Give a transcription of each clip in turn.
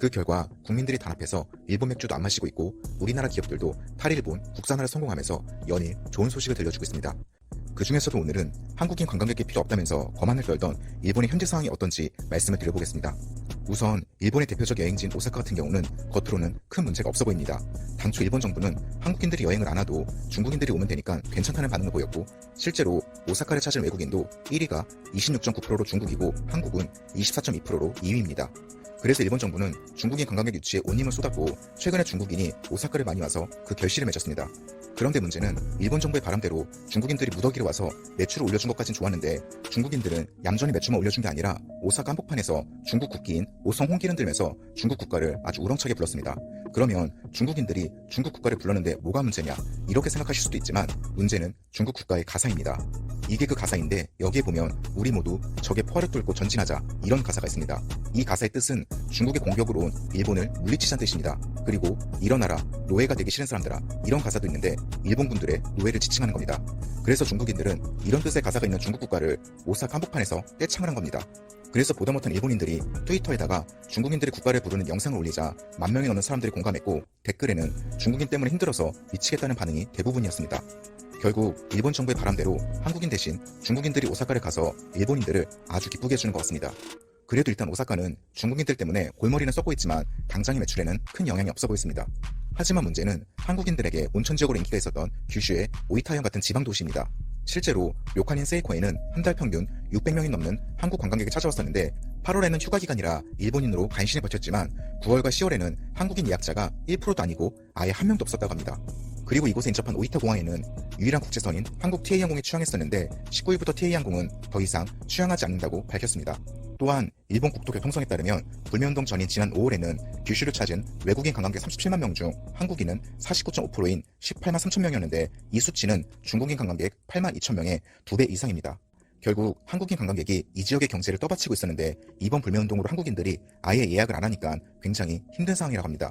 그 결과 국민들이 단합해서 일본 맥주도 안 마시고 있고 우리나라 기업들도 탈일본 국산화를 성공하면서 연일 좋은 소식을 들려주고 있습니다. 그 중에서도 오늘은 한국인 관광객이 필요 없다면서 거만을 떨던 일본의 현재 상황이 어떤지 말씀을 드려보겠습니다. 우선 일본의 대표적 여행지인 오사카 같은 경우는 겉으로는 큰 문제가 없어 보입니다. 당초 일본 정부는 한국인들이 여행을 안 와도 중국인들이 오면 되니까 괜찮다는 반응을 보였고, 실제로 오사카를 찾은 외국인도 1위가 26.9%로 중국이고 한국은 24.2%로 2위입니다. 그래서 일본 정부는 중국인 관광객 유치에 온 힘을 쏟았고 최근에 중국인이 오사카를 많이 와서 그 결실을 맺었습니다. 그런데 문제는 일본 정부의 바람대로 중국인들이 무더기로 와서 매출을 올려준 것까진 좋았는데, 중국인들은 얌전히 매출만 올려준 게 아니라 오사카 한복판에서 중국 국기인 오성 홍기를 들면서 중국 국가를 아주 우렁차게 불렀습니다. 그러면 중국인들이 중국 국가를 불렀는데 뭐가 문제냐, 이렇게 생각하실 수도 있지만 문제는 중국 국가의 가사입니다. 이게 그 가사인데, 여기에 보면 우리 모두 적의 포화를 뚫고 전진하자, 이런 가사가 있습니다. 이 가사의 뜻은 중국의 공격으로 온 일본을 물리치자는 뜻입니다. 그리고 일어나라, 노예가 되기 싫은 사람들아, 이런 가사도 있는데 일본군들의 노예를 지칭하는 겁니다. 그래서 중국인들은 이런 뜻의 가사가 있는 중국 국가를 오사카 한복판에서 떼창을 한 겁니다. 그래서 보다 못한 일본인들이 트위터에다가 중국인들이 국가를 부르는 영상을 올리자 10,000명이 넘는 사람들이 공감했고, 댓글에는 중국인 때문에 힘들어서 미치겠다는 반응이 대부분이었습니다. 결국 일본 정부의 바람대로 한국인 대신 중국인들이 오사카를 가서 일본인들을 아주 기쁘게 해주는 것 같습니다. 그래도 일단 오사카는 중국인들 때문에 골머리는 썩고 있지만 당장의 매출에는 큰 영향이 없어 보였습니다. 하지만 문제는 한국인들에게 온천 지역으로 인기가 있었던 규슈의 오이타현 같은 지방 도시입니다. 실제로 료칸인 세이코에는 한 달 평균 600명이 넘는 한국 관광객이 찾아왔었는데, 8월에는 휴가 기간이라 일본인으로 간신히 버텼지만 9월과 10월에는 한국인 예약자가 1%도 아니고 아예 한 명도 없었다고 합니다. 그리고 이곳에 인접한 오이타 공항에는 유일한 국제선인 한국 TA항공이 취항했었는데 19일부터 TA항공은 더 이상 취항하지 않는다고 밝혔습니다. 또한 일본 국토교통성에 따르면 불매운동 전인 지난 5월에는 규슈를 찾은 외국인 관광객 37만 명 중 한국인은 49.5%인 18만 3천 명이었는데, 이 수치는 중국인 관광객 8만 2천 명의 2배 이상입니다. 결국 한국인 관광객이 이 지역의 경제를 떠받치고 있었는데, 이번 불매운동으로 한국인들이 아예 예약을 안 하니까 굉장히 힘든 상황이라고 합니다.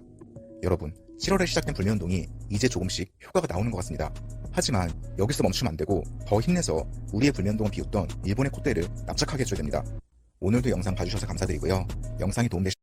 여러분, 7월에 시작된 불매운동이 이제 조금씩 효과가 나오는 것 같습니다. 하지만 여기서 멈추면 안 되고 더 힘내서 우리의 불매운동을 비웃던 일본의 콧대를 납작하게 해줘야 됩니다. 오늘도 영상 봐주셔서 감사드리고요. 영상이 도움되셨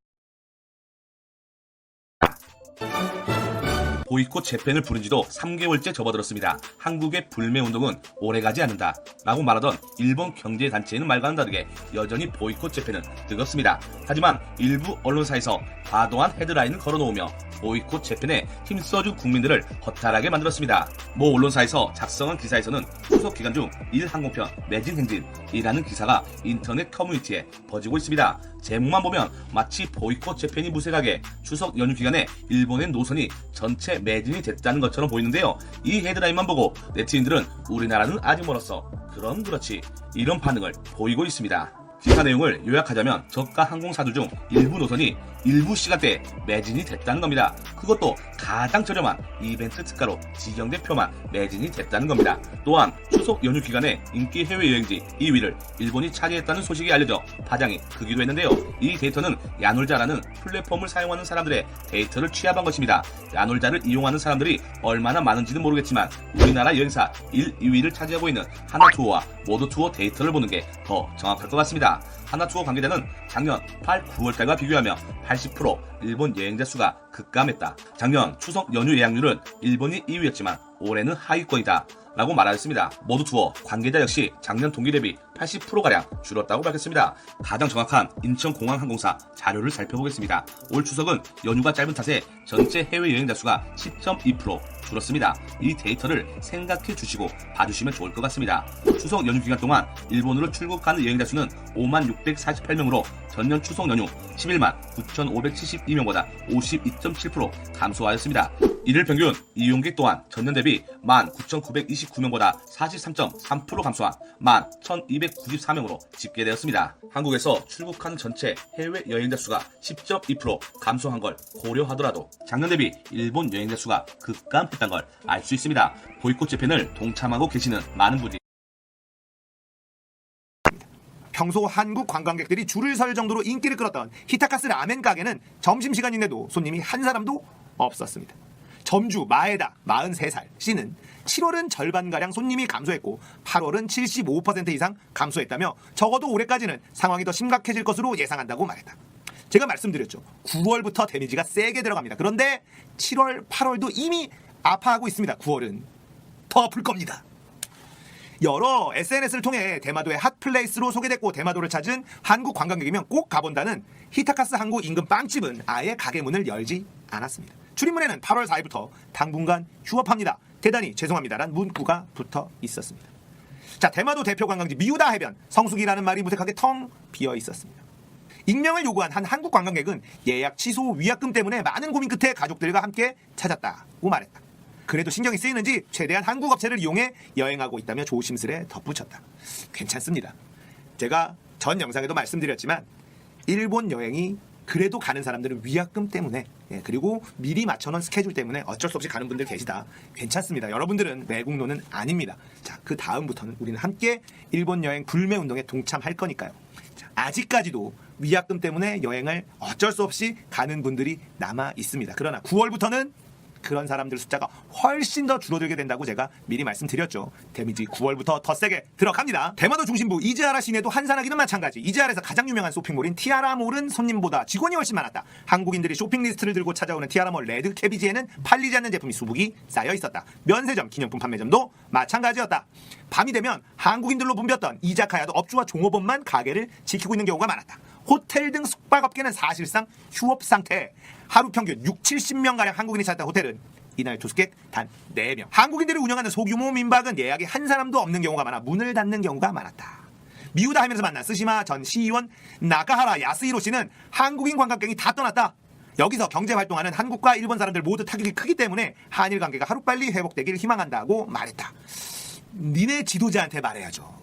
보이콧 재팬을 부른 지도 3개월째 접어들었습니다. 한국의 불매운동은 오래가지 않는다 라고 말하던 일본 경제단체는 말과는 다르게 여전히 보이콧 재팬은 뜨겁습니다. 하지만 일부 언론사에서 과도한 헤드라인을 걸어놓으며 보이콧 재팬에 힘써준 국민들을 허탈하게 만들었습니다. 모 언론사에서 작성한 기사에서는 추석 기간 중 일항공편 매진 행진이라는 기사가 인터넷 커뮤니티에 퍼지고 있습니다. 제목만 보면 마치 보이콧 재팬이 무색하게 추석 연휴 기간에 일본의 노선이 전체 매진이 됐다는 것처럼 보이는데요. 이 헤드라인만 보고 네티즌들은 우리나라는 아직 멀었어, 그럼 그렇지, 이런 반응을 보이고 있습니다. 기사 내용을 요약하자면 저가 항공사들 중 일부 노선이 일부 시간대에 매진이 됐다는 겁니다. 그것도 가장 저렴한 이벤트 특가로 지정된 표만 매진이 됐다는 겁니다. 또한 추석 연휴 기간에 인기 해외여행지 2위를 일본이 차지했다는 소식이 알려져 파장이 크기도 했는데요. 이 데이터는 야놀자라는 플랫폼을 사용하는 사람들의 데이터를 취합한 것입니다. 야놀자를 이용하는 사람들이 얼마나 많은지는 모르겠지만 우리나라 여행사 1, 2위를 차지하고 있는 하나투어와 모두투어 데이터를 보는 게 더 정확할 것 같습니다. 하나투어 관계자는 작년 8, 9월달과 비교하며 80% 일본 여행자 수가 급감했다. 작년 추석 연휴 예약률은 일본이 2위였지만 올해는 하위권이다 라고 말하였습니다. 모두투어 관계자 역시 작년 동기 대비 80%가량 줄었다고 밝혔습니다. 가장 정확한 인천공항항공사 자료를 살펴보겠습니다. 올 추석은 연휴가 짧은 탓에 전체 해외여행자 수가 10.2% 줄었습니다. 이 데이터를 생각해 주시고 봐주시면 좋을 것 같습니다. 추석 연휴 기간 동안 일본으로 출국하는 여행자 수는 56,48명으로 전년 추석 연휴 110만 9,572명보다 52.7% 감소하였습니다. 이를 평균 이용객 또한 전년 대비 19,929명보다 43.3% 감소한 11,294명으로 집계되었습니다. 한국에서 출국하는 전체 해외 여행자 수가 10.2% 감소한 걸 고려하더라도 작년 대비 일본 여행자 수가 급감했다는 걸 알 수 있습니다. 보이콧 재팬을 동참하고 계시는 많은 분들이 평소 한국 관광객들이 줄을 설 정도로 인기를 끌었던 히타카스 라멘 가게는 점심시간인데도 손님이 한 사람도 없었습니다. 점주 마에다 43살 씨는 7월은 절반가량 손님이 감소했고 8월은 75% 이상 감소했다며 적어도 올해까지는 상황이 더 심각해질 것으로 예상한다고 말했다. 제가 말씀드렸죠. 9월부터 데미지가 세게 들어갑니다. 그런데 7월, 8월도 이미 아파하고 있습니다. 9월은 더 아플 겁니다. 여러 SNS를 통해 대마도의 핫플레이스로 소개됐고 대마도를 찾은 한국 관광객이면 꼭 가본다는 히타카스 항구 인근 빵집은 아예 가게 문을 열지 않았습니다. 출입문에는 8월 4일부터 당분간 휴업합니다. 대단히 죄송합니다란 문구가 붙어 있었습니다. 자, 대마도 대표 관광지 미우다 해변 성수기라는 말이 무색하게 텅 비어 있었습니다. 익명을 요구한 한 한국 관광객은 예약 취소 위약금 때문에 많은 고민 끝에 가족들과 함께 찾았다고 말했다. 그래도 신경이 쓰이는지 최대한 한국 업체를 이용해 여행하고 있다며 조심스레 덧붙였다. 괜찮습니다. 제가 전 영상에도 말씀드렸지만 일본 여행이 그래도 가는 사람들은 위약금 때문에 그리고 미리 맞춰놓은 스케줄 때문에 어쩔 수 없이 가는 분들 계시다. 괜찮습니다. 여러분들은 외국노는 아닙니다. 자, 그 다음부터는 우리는 함께 일본 여행 불매운동에 동참할 거니까요. 자, 아직까지도 위약금 때문에 여행을 어쩔 수 없이 가는 분들이 남아 있습니다. 그러나 9월부터는 그런 사람들 숫자가 훨씬 더 줄어들게 된다고 제가 미리 말씀드렸죠. 데미지 9월부터 더 세게 들어갑니다. 대마도 중심부 이즈하라 시내도 한산하기는 마찬가지. 이즈하라에서 가장 유명한 쇼핑몰인 티아라몰은 손님보다 직원이 훨씬 많았다. 한국인들이 쇼핑 리스트를 들고 찾아오는 티아라몰 레드 캐비지에는 팔리지 않는 제품이 수북이 쌓여 있었다. 면세점, 기념품 판매점도 마찬가지였다. 밤이 되면 한국인들로 붐볐던 이자카야도 업주와 종업원만 가게를 지키고 있는 경우가 많았다. 호텔 등 숙박업계는 사실상 휴업 상태. 하루 평균 60-70명가량 한국인이 찾았던 호텔은 이날 투숙객 단 4명. 한국인들이 운영하는 소규모 민박은 예약이 한 사람도 없는 경우가 많아 문을 닫는 경우가 많았다. 미우다 하면서 만난 스시마 전 시의원 나가하라 야스히로 씨는 한국인 관광객이 다 떠났다. 여기서 경제활동하는 한국과 일본 사람들 모두 타격이 크기 때문에 한일 관계가 하루빨리 회복되기를 희망한다고 말했다. 니네 지도자한테 말해야죠.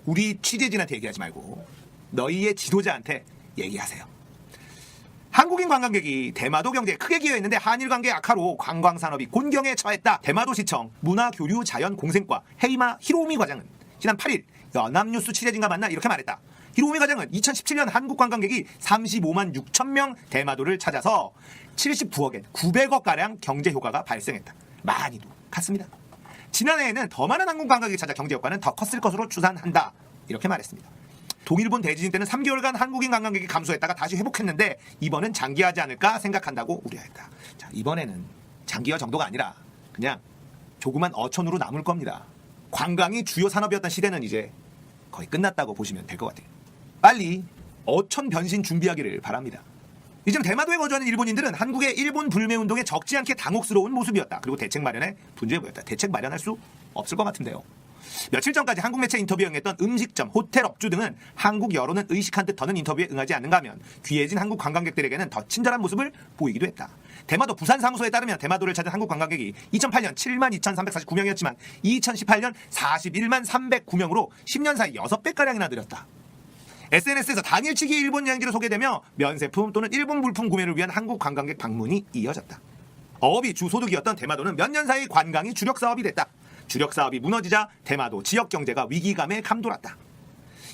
우리 취재진한테 얘기하지 말고 너희의 지도자한테 얘기하세요. 한국인 관광객이 대마도 경제에 크게 기여했는데 한일 관계 악화로 관광산업이 곤경에 처했다. 대마도시청 문화교류자연공생과 헤이마 히로미 과장은 지난 8일 연합뉴스 취재진과 만나 이렇게 말했다. 히로미 과장은 2017년 한국 관광객이 35만 6천 명 대마도를 찾아서 79억엔 900억가량 경제 효과가 발생했다. 많이도 같습니다. 지난해에는 더 많은 한국 관광객이 찾아 경제 효과는 더 컸을 것으로 추산한다. 이렇게 말했습니다. 동일본 대지진 때는 3개월간 한국인 관광객이 감소했다가 다시 회복했는데 이번은 장기화하지 않을까 생각한다고 우려했다. 자, 이번에는 장기화 정도가 아니라 그냥 조그만 어촌으로 남을 겁니다. 관광이 주요 산업이었던 시대는 이제 거의 끝났다고 보시면 될 것 같아요. 빨리 어촌 변신 준비하기를 바랍니다. 이즘 대마도에 거주하는 일본인들은 한국의 일본 불매운동에 적지 않게 당혹스러운 모습이었다. 그리고 대책 마련에 분주해 보였다. 대책 마련할 수 없을 것 같은데요. 며칠 전까지 한국 매체 인터뷰에 응했던 음식점, 호텔 업주 등은 한국 여론은 의식한 듯 더는 인터뷰에 응하지 않는가 하면 귀해진 한국 관광객들에게는 더 친절한 모습을 보이기도 했다. 대마도 부산 사무소에 따르면 대마도를 찾은 한국 관광객이 2008년 72,349명이었지만 2018년 413,309명으로 10년 사이 6배가량이나 늘었다. SNS에서 당일치기 일본 여행지로 소개되며 면세품 또는 일본 물품 구매를 위한 한국 관광객 방문이 이어졌다. 어업이 주 소득이었던 대마도는 몇 년 사이 관광이 주력 사업이 됐다. 주력 사업이 무너지자 대마도 지역 경제가 위기감에 감돌았다.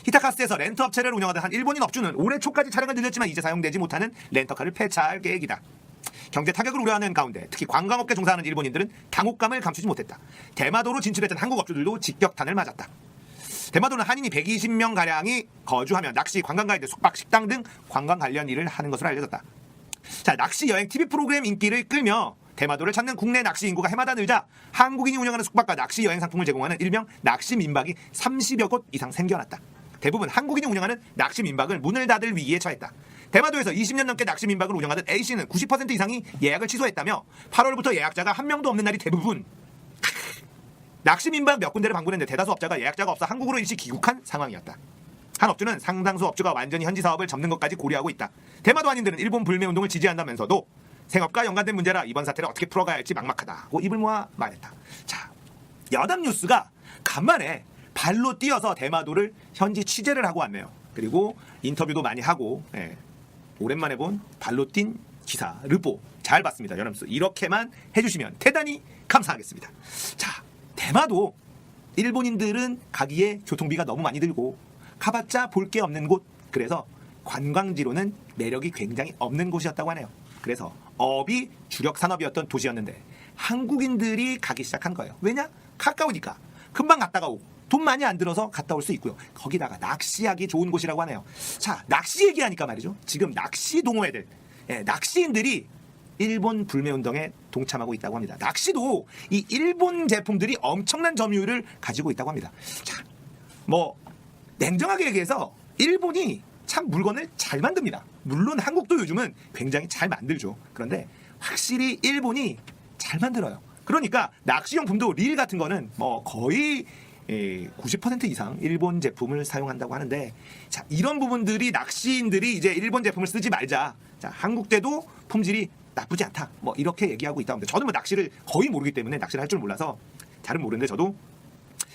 히타카스에서 렌트업체를 운영하던 한 일본인 업주는 올해 초까지 차량을 늘렸지만 이제 사용되지 못하는 렌터카를 폐차할 계획이다. 경제 타격을 우려하는 가운데 특히 관광업계 종사하는 일본인들은 당혹감을 감추지 못했다. 대마도로 진출했던 한국 업주들도 직격탄을 맞았다. 대마도는 한인이 120명가량이 거주하며 낚시, 관광가이드, 숙박, 식당 등 관광 관련 일을 하는 것으로 알려졌다. 자, 낚시 여행 TV 프로그램 인기를 끌며 대마도를 찾는 국내 낚시 인구가 해마다 늘자 한국인이 운영하는 숙박과 낚시 여행 상품을 제공하는 일명 낚시 민박이 30여 곳 이상 생겨났다. 대부분 한국인이 운영하는 낚시 민박은 문을 닫을 위기에 처했다. 대마도에서 20년 넘게 낚시 민박을 운영하던 A씨는 90% 이상이 예약을 취소했다며 8월부터 예약자가 한 명도 없는 날이 대부분. 낚시 민박 몇 군데를 방문했는데 대다수 업자가 예약자가 없어 한국으로 일시 귀국한 상황이었다. 한 업주는 상당수 업주가 완전히 현지 사업을 접는 것까지 고려하고 있다. 대마도 한인들은 일본 불매운동을 지지한다면서도 생업과 연관된 문제라 이번 사태를 어떻게 풀어가야 할지 막막하다고 입을 모아 말했다. 자, 연합뉴스가 간만에 발로 뛰어서 대마도를 현지 취재를 하고 왔네요. 그리고 인터뷰도 많이 하고 오랜만에 본 발로 뛴 기사 르포 잘 봤습니다. 연합뉴스 이렇게만 해주시면 대단히 감사하겠습니다. 자, 대마도 일본인들은 가기에 교통비가 너무 많이 들고 가봤자 볼 게 없는 곳, 그래서 관광지로는 매력이 굉장히 없는 곳이었다고 하네요. 그래서 어업이 주력 산업이었던 도시였는데 한국인들이 가기 시작한 거예요. 왜냐? 가까우니까. 금방 갔다가 오고 돈 많이 안 들어서 갔다 올 수 있고요. 거기다가 낚시하기 좋은 곳이라고 하네요. 자, 낚시 얘기하니까 말이죠. 지금 낚시 동호회들, 낚시인들이 일본 불매운동에 동참하고 있다고 합니다. 낚시도 이 일본 제품들이 엄청난 점유율을 가지고 있다고 합니다. 자, 뭐 냉정하게 얘기해서 일본이 참 물건을 잘 만듭니다. 물론 한국도 요즘은 굉장히 잘 만들죠. 그런데 확실히 일본이 잘 만들어요. 그러니까 낚시용품도 릴 같은 거는 뭐 거의 90% 이상 일본 제품을 사용한다고 하는데, 자, 이런 부분들이 낚시인들이 이제 일본 제품을 쓰지 말자. 자, 한국 때도 품질이 나쁘지 않다. 뭐 이렇게 얘기하고 있다고 합니다. 저는 뭐 낚시를 거의 모르기 때문에 낚시를 할 줄 몰라서 잘은 모르는데 저도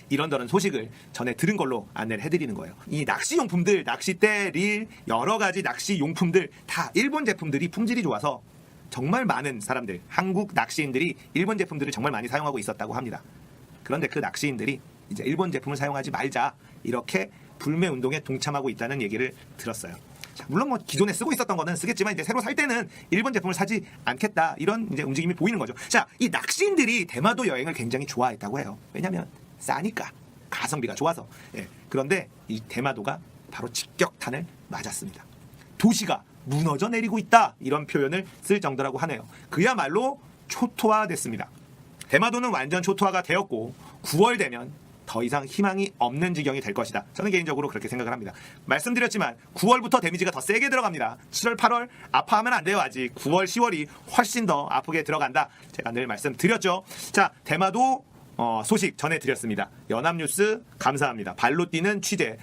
이런저런 소식을 전해 들은 걸로 안내를 해드리는 거예요. 이 낚시용품들, 낚싯대, 릴, 여러 가지 낚시용품들 다 일본 제품들이 품질이 좋아서 정말 많은 사람들, 한국 낚시인들이 일본 제품들을 정말 많이 사용하고 있었다고 합니다. 그런데 그 낚시인들이 이제 일본 제품을 사용하지 말자, 이렇게 불매운동에 동참하고 있다는 얘기를 들었어요. 자, 물론 뭐 기존에 쓰고 있었던 거는 쓰겠지만 이제 새로 살 때는 일본 제품을 사지 않겠다, 이런 이제 움직임이 보이는 거죠. 자, 이 낚시인들이 대마도 여행을 굉장히 좋아했다고 해요. 왜냐하면 싸니까, 가성비가 좋아서. 그런데 이 대마도가 바로 직격탄을 맞았습니다. 도시가 무너져 내리고 있다, 이런 표현을 쓸 정도라고 하네요. 그야말로 초토화됐습니다. 대마도는 완전 초토화가 되었고 9월 되면 더 이상 희망이 없는 지경이 될 것이다. 저는 개인적으로 그렇게 생각을 합니다. 말씀드렸지만 9월부터 데미지가 더 세게 들어갑니다. 7월, 8월 아파하면 안 돼요. 아직 9월, 10월이 훨씬 더 아프게 들어간다. 제가 늘 말씀드렸죠. 자, 대마도 소식 전해드렸습니다. 연합뉴스 감사합니다. 발로 뛰는 취재.